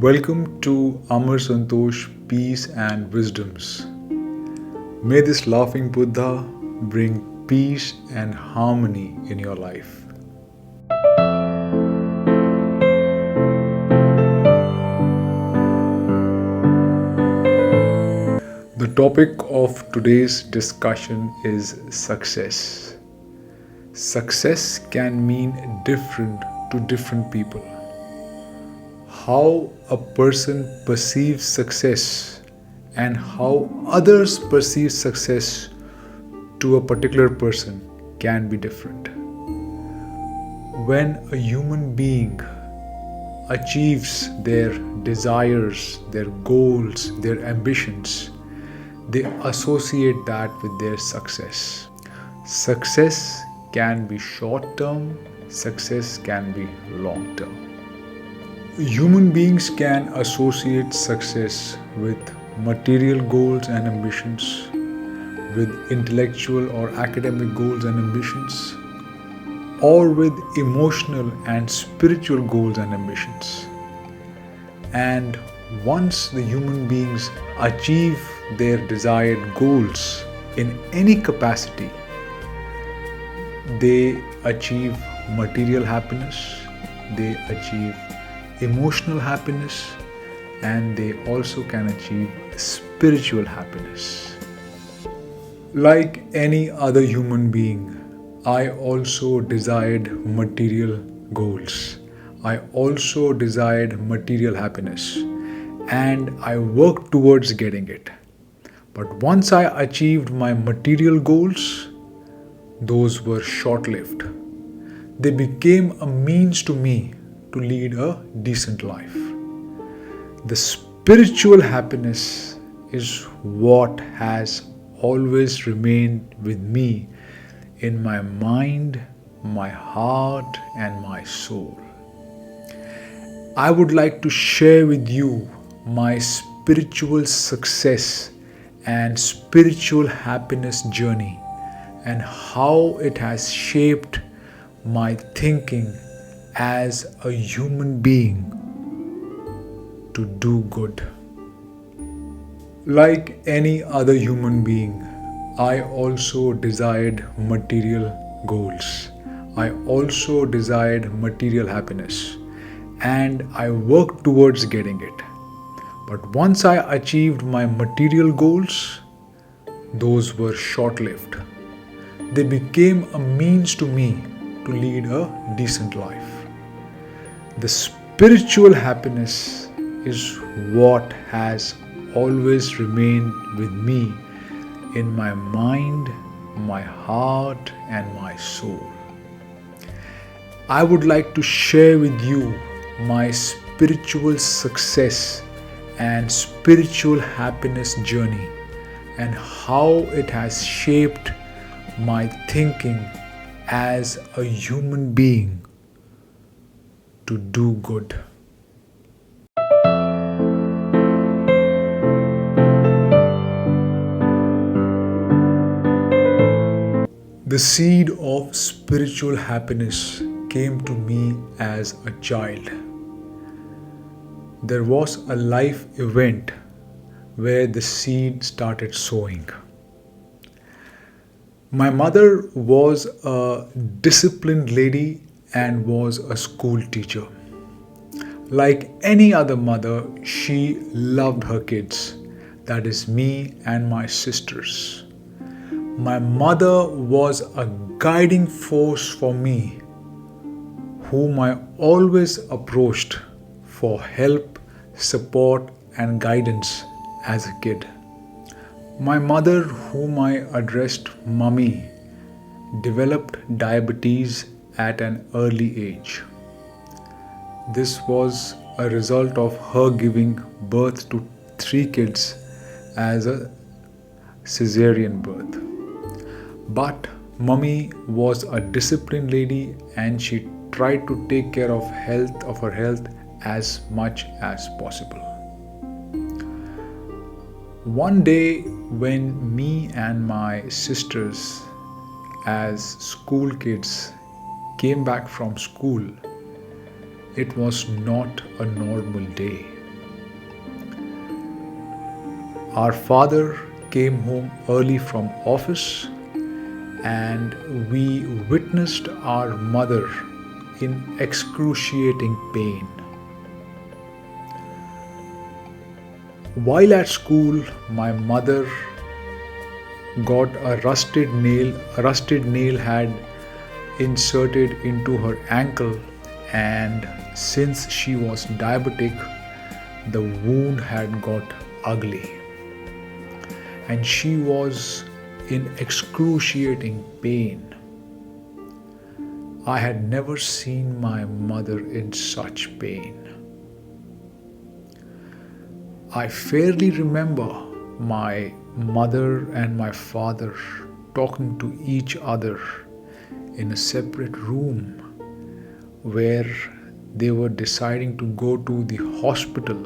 Welcome to Amar Santosh Peace and Wisdoms. May this laughing Buddha bring peace and harmony in your life. The topic of today's discussion is success. Success can mean different to different people. How a person perceives success and how others perceive success to a particular person can be different. When a human being achieves their desires, their goals, their ambitions, they associate that with their success. Success can be short term, success can be long term. Human beings can associate success with material goals and ambitions, with intellectual or academic goals and ambitions, or with emotional and spiritual goals and ambitions. And once the human beings achieve their desired goals in any capacity, they achieve material happiness, they achieve emotional happiness, and they also can achieve spiritual happiness. Like any other human being, I also desired material goals. I also desired material happiness, and I worked towards getting it. But once I achieved my material goals, those were short lived. They became a means to me to lead a decent life. The spiritual happiness is what has always remained with me in my mind, my heart, and my soul. I would like to share with you my spiritual success and spiritual happiness journey and how it has shaped my thinking as a human being to do good. Like any other human being, I also desired material goals. I also desired material happiness, and I worked towards getting it. But once I achieved my material goals, those were short lived. They became a means to me to lead a decent life. The spiritual happiness is what has always remained with me in my mind, my heart, and my soul. I would like to share with you my spiritual success and spiritual happiness journey and how it has shaped my thinking as a human being to do good. The seed of spiritual happiness came to me as a child. There was a life event where the seed started sowing. My mother was a disciplined lady and was a school teacher. Like any other mother, she loved her kids, that is, me and my sisters. My mother was a guiding force for me, whom I always approached for help, support, and guidance as a kid. My mother, whom I addressed Mummy, developed diabetes at an early age. This was a result of her giving birth to 3 kids as a cesarean birth. But Mummy was a disciplined lady and she tried to take care of her health as much as possible. One day when me and my sisters as school kids came back from school, it was not a normal day. Our father came home early from office and we witnessed our mother in excruciating pain. While at school, my mother got a rusted nail had inserted into her ankle, and since she was diabetic, the wound had got ugly and she was in excruciating pain. I had never seen my mother in such pain. I fairly remember my mother and my father talking to each other in a separate room where they were deciding to go to the hospital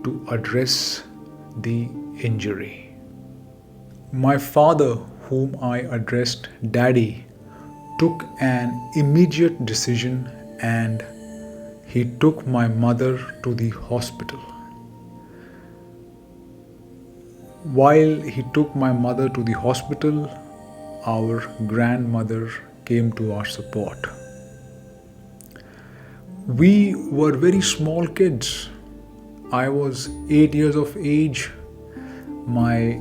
to address the injury. My father, whom I addressed Daddy, took an immediate decision and he took my mother to the hospital. While he took my mother to the hospital, our grandmother came to our support. We were very small kids. I was 8 years of age. My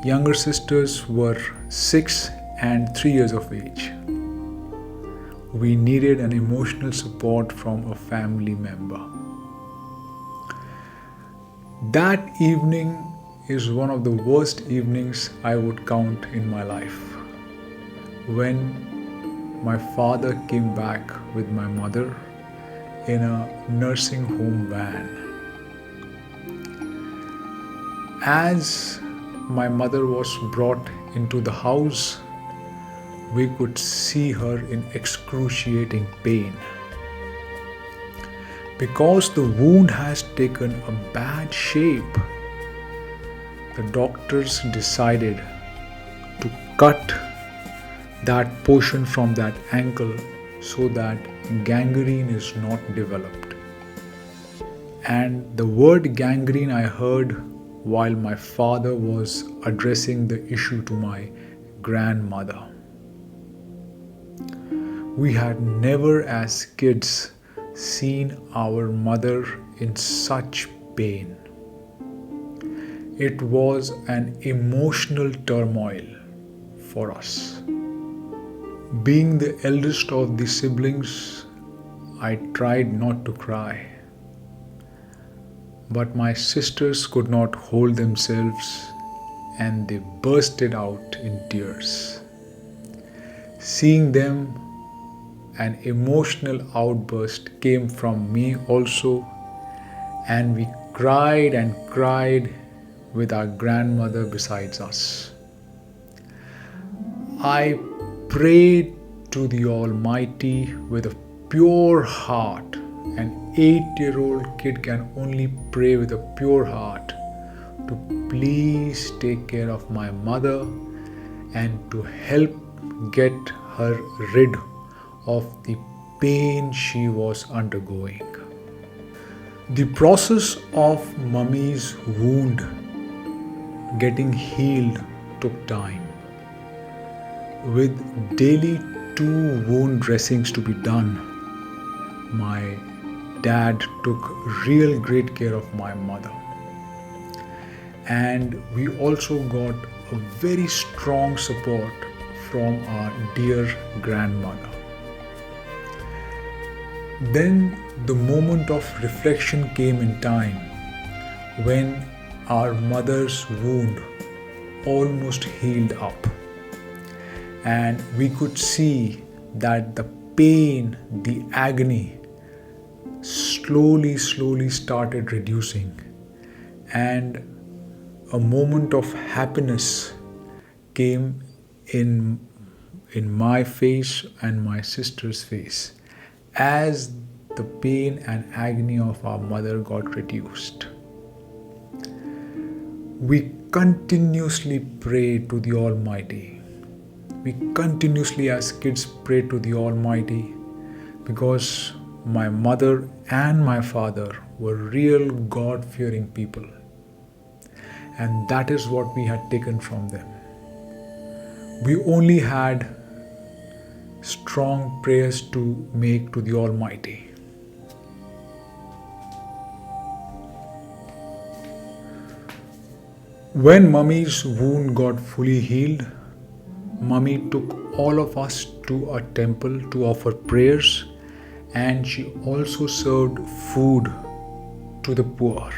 younger sisters were 6 and 3 years of age. We needed an emotional support from a family member. That evening is one of the worst evenings I would count in my life. When my father came back with my mother in a nursing home van. As my mother was brought into the house, we could see her in excruciating pain. Because the wound has taken a bad shape, the doctors decided to cut that portion from that ankle so that gangrene is not developed. And the word gangrene I heard while my father was addressing the issue to my grandmother. We had never as kids seen our mother in such pain. It was an emotional turmoil for us. Being the eldest of the siblings, I tried not to cry. But my sisters could not hold themselves and they bursted out in tears. Seeing them, an emotional outburst came from me also, and we cried and cried with our grandmother besides us. I prayed to the Almighty with a pure heart. An 8-year-old kid can only pray with a pure heart to please take care of my mother and to help get her rid of the pain she was undergoing. The process of Mummy's wound getting healed took time. With daily 2 wound dressings to be done, my dad took real great care of my mother. And we also got a very strong support from our dear grandmother. Then the moment of reflection came in time when our mother's wound almost healed up. And we could see that the pain, the agony slowly started reducing. And a moment of happiness came in my face and my sister's face as the pain and agony of our mother got reduced. We continuously prayed to the Almighty. We continuously as kids prayed to the Almighty because my mother and my father were real God-fearing people. and that is what we had taken from them. We only had strong prayers to make to the Almighty. When Mummy's wound got fully healed, Mummy took all of us to a temple to offer prayers, and she also served food to the poor.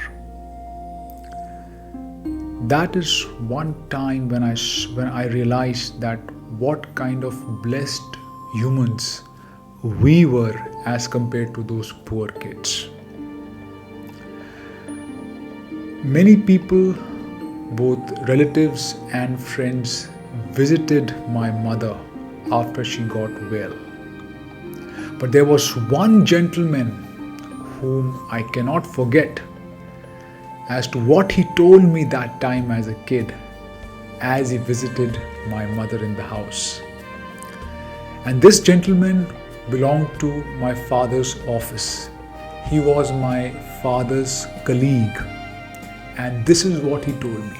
That is one time when I realized that what kind of blessed humans we were as compared to those poor kids. Many people, both relatives and friends, visited my mother after she got well. But there was one gentleman whom I cannot forget as to what he told me that time as a kid as he visited my mother in the house. And this gentleman belonged to my father's office. He was my father's colleague. And this is what he told me.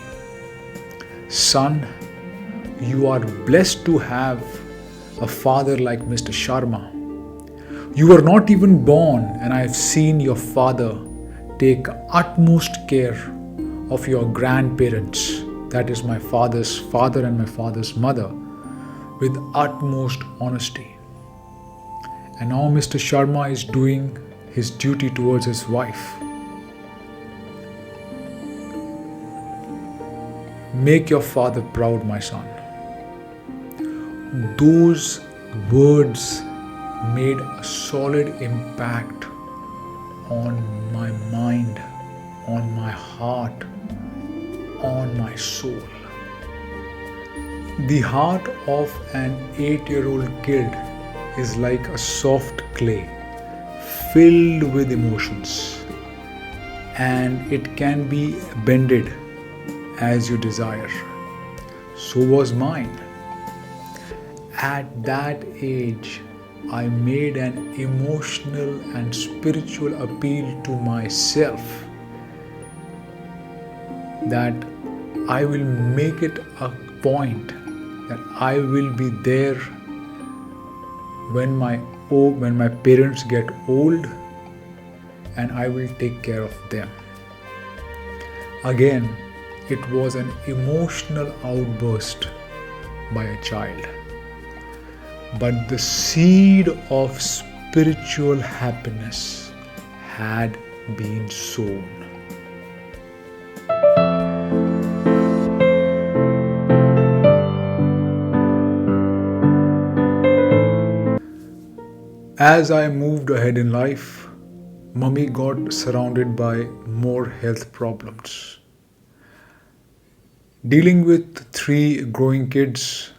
Son, you are blessed to have a father like Mr. Sharma. You were not even born, and I have seen your father take utmost care of your grandparents, that is my father's father and my father's mother, with utmost honesty. And now Mr. Sharma is doing his duty towards his wife. Make your father proud, my son. Those words made a solid impact on my mind, on my heart, on my soul. The heart of an 8-year-old kid is like a soft clay filled with emotions, and it can be bended as you desire. So was mine. At that age, I made an emotional and spiritual appeal to myself that I will make it a point that I will be there when my parents get old, and I will take care of them. Again, it was an emotional outburst by a child. But the seed of spiritual happiness had been sown. As I moved ahead in life, Mummy got surrounded by more health problems. Dealing with 3 growing kids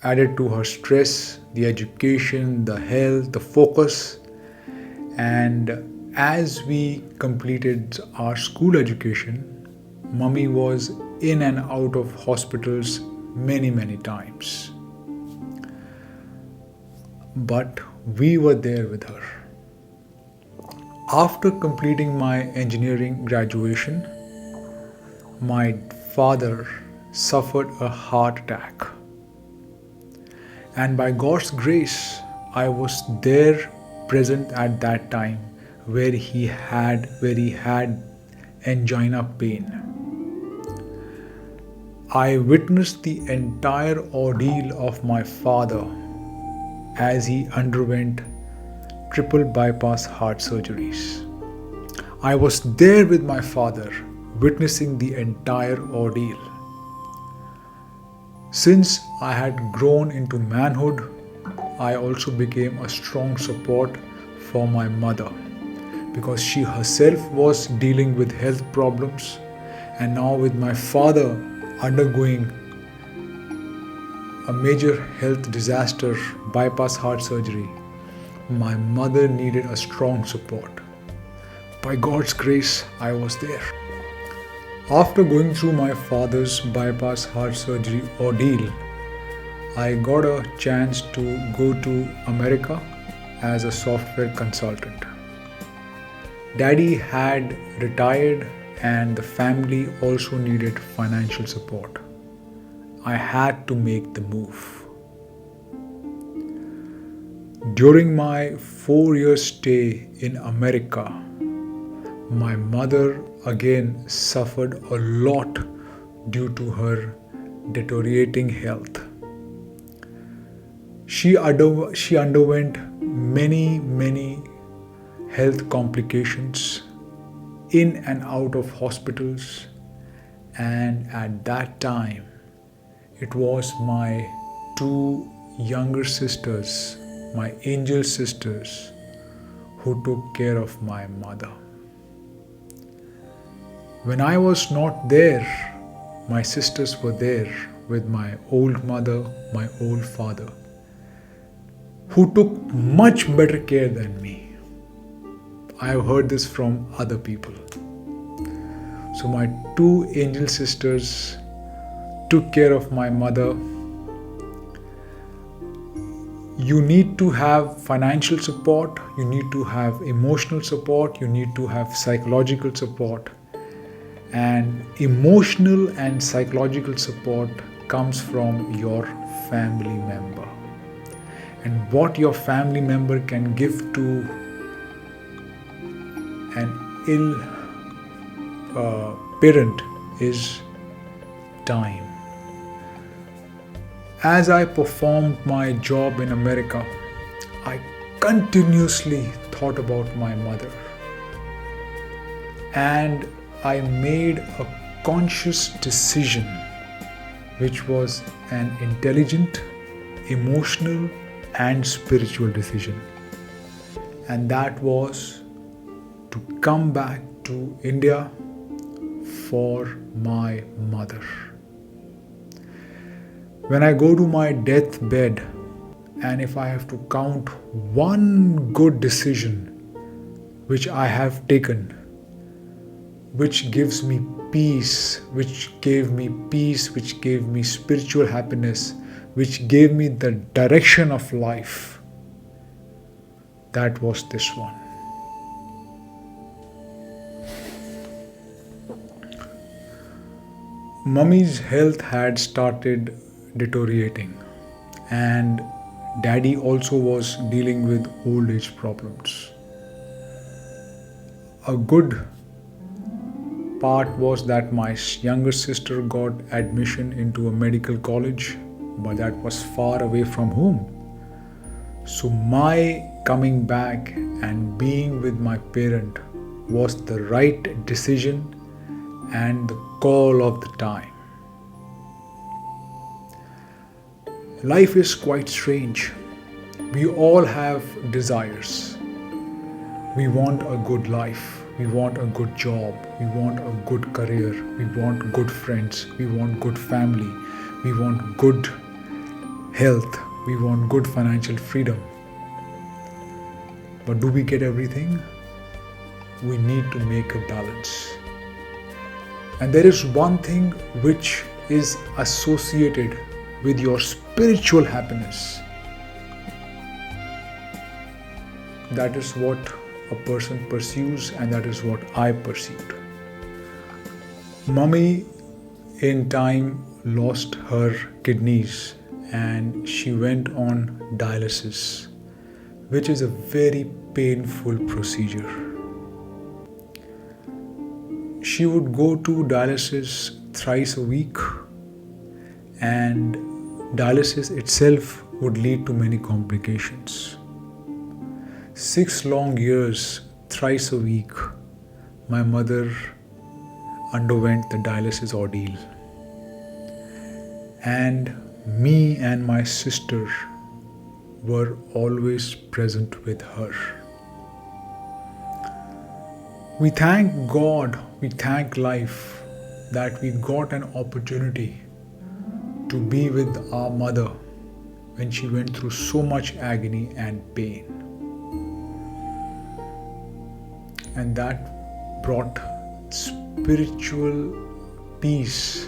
added to her stress, the education, the health, the focus. And as we completed our school education, Mummy was in and out of hospitals many times. But we were there with her. After completing my engineering graduation, my father suffered a heart attack. And by God's grace, I was there present at that time where he had angina pain. I witnessed the entire ordeal of my father as he underwent triple bypass heart surgeries. I was there with my father, witnessing the entire ordeal. Since I had grown into manhood, I also became a strong support for my mother because she herself was dealing with health problems, and now with my father undergoing a major health disaster, bypass heart surgery, my mother needed a strong support. By God's grace, I was there. After going through my father's bypass heart surgery ordeal, I got a chance to go to America as a software consultant. Daddy had retired and the family also needed financial support. I had to make the move. During my 4 year stay in America, my mother again suffered a lot due to her deteriorating health. She underwent many health complications in and out of hospitals, and at that time it was my two younger sisters, my angel sisters, who took care of my mother. When I was not there, my sisters were there with my old mother, my old father, who took much better care than me. I have heard this from other people. So my two angel sisters took care of my mother. You need to have financial support, you need to have emotional support, you need to have psychological support. And emotional and psychological support comes from your family member. And what your family member can give to an ill parent is time. As I performed my job in America, I continuously thought about my mother. And I made a conscious decision, which was an intelligent, emotional, and spiritual decision. And that was to come back to India for my mother. When I go to my deathbed, and if I have to count one good decision which I have taken, which gives me peace, which gave me spiritual happiness, which gave me the direction of life, that was this one. Mummy's health had started deteriorating, and Daddy also was dealing with old age problems. A good part was that my younger sister got admission into a medical college, but that was far away from home. So my coming back and being with my parent was the right decision and the call of the time. Life is quite strange. We all have desires. We want a good life. We want a good job. We want a good career. We want good friends. We want good family. We want good health. We want good financial freedom. But do we get everything? We need to make a balance. And there is one thing which is associated with your spiritual happiness. That is what a person pursues, and that is what I pursued. Mummy in time lost her kidneys and she went on dialysis, which is a very painful procedure. She would go to dialysis thrice a week, and dialysis itself would lead to many complications. 6 long years, thrice a week, my mother underwent the dialysis ordeal. And me and my sister were always present with her. We thank God, we thank life that we got an opportunity to be with our mother when she went through so much agony and pain. And that brought spiritual peace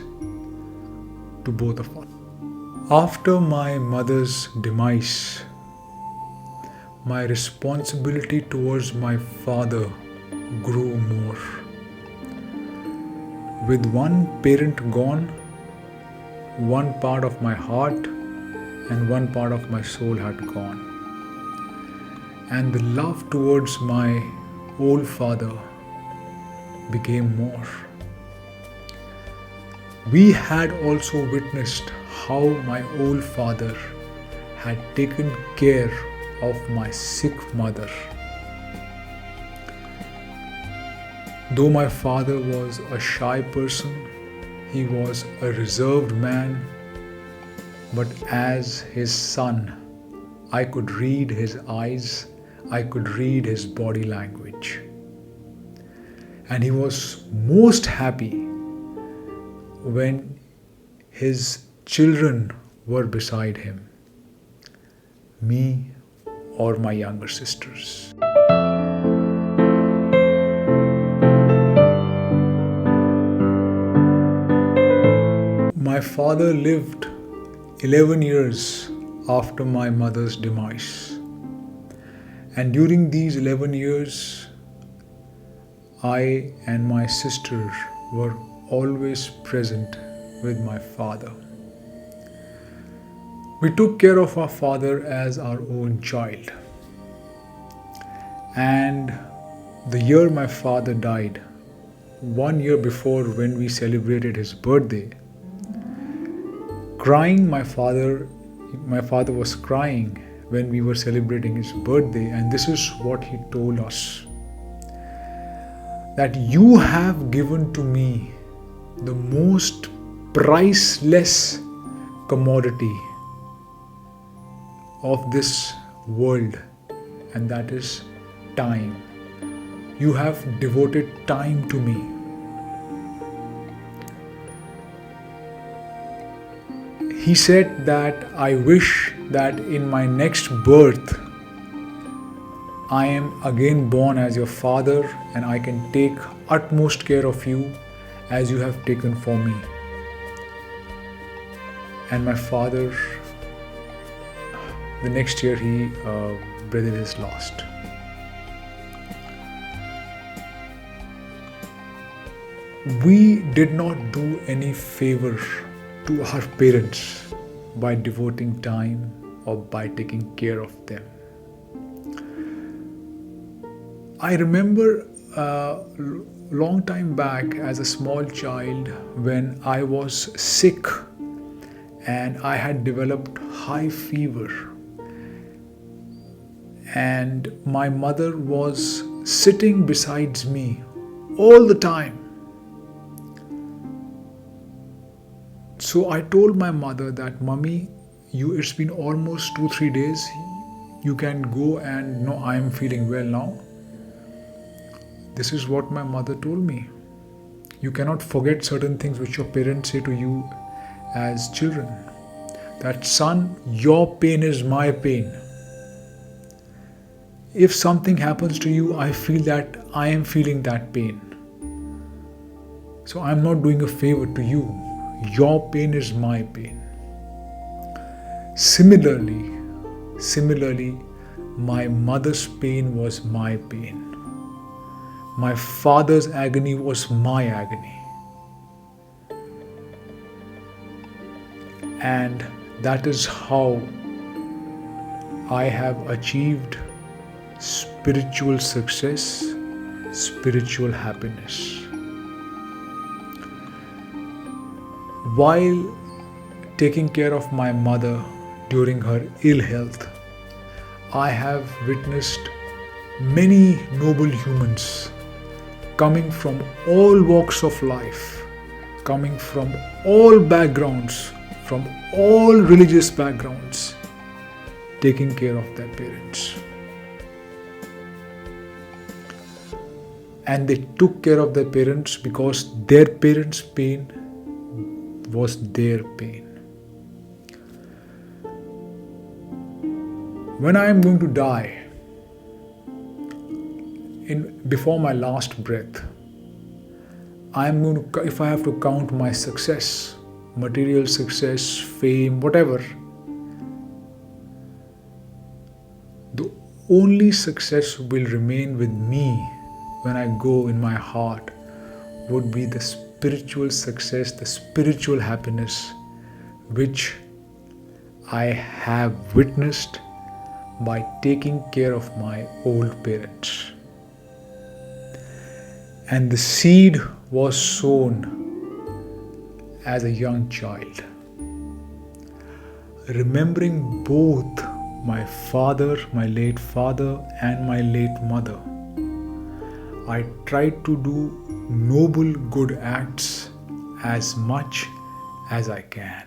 to both of us. After my mother's demise, my responsibility towards my father grew more. With one parent gone, one part of my heart and one part of my soul had gone. And the love towards my old father became more. We had also witnessed how my old father had taken care of my sick mother. Though my father was a shy person, he was a reserved man, but as his son, I could read his eyes, I could read his body language. And he was most happy when his children were beside him, me or my younger sisters. My father lived 11 years after my mother's demise. And during these 11 years, I and my sister were always present with my father. We took care of our father as our own child. And the year my father died, 1 year before when we celebrated his birthday, my father was crying when we were celebrating his birthday, and this is what he told us: that you have given to me the most priceless commodity of this world, and that is time. You have devoted time to me. He said that I wish that in my next birth I am again born as your father and I can take utmost care of you as you have taken for me. And my father, the next year he breathed his last. We did not do any favor to our parents by devoting time or by taking care of them. I remember a long time back as a small child when I was sick and I had developed high fever, and my mother was sitting beside me all the time. So I told my mother that, "Mummy, it's been almost 2-3 days. You can go and no, I am feeling well now." This is what my mother told me. You cannot forget certain things which your parents say to you as children. That, "Son, your pain is my pain. If something happens to you, I feel that I am feeling that pain. So I am not doing a favor to you. Your pain is my pain." Similarly, my mother's pain was my pain. My father's agony was my agony. And that is how I have achieved spiritual success, spiritual happiness. While taking care of my mother during her ill health, I have witnessed many noble humans coming from all walks of life, coming from all backgrounds, from all religious backgrounds, taking care of their parents. And they took care of their parents because their parents' pain was their pain. When I am going to die, before my last breath, I am going to, if I have to count my success, material success, fame, whatever, the only success will remain with me when I go in my heart would be the spiritual success, the spiritual happiness which I have witnessed by taking care of my old parents. And the seed was sown as a young child. Remembering both my father, my late father, and my late mother, I tried to do noble good acts as much as I can.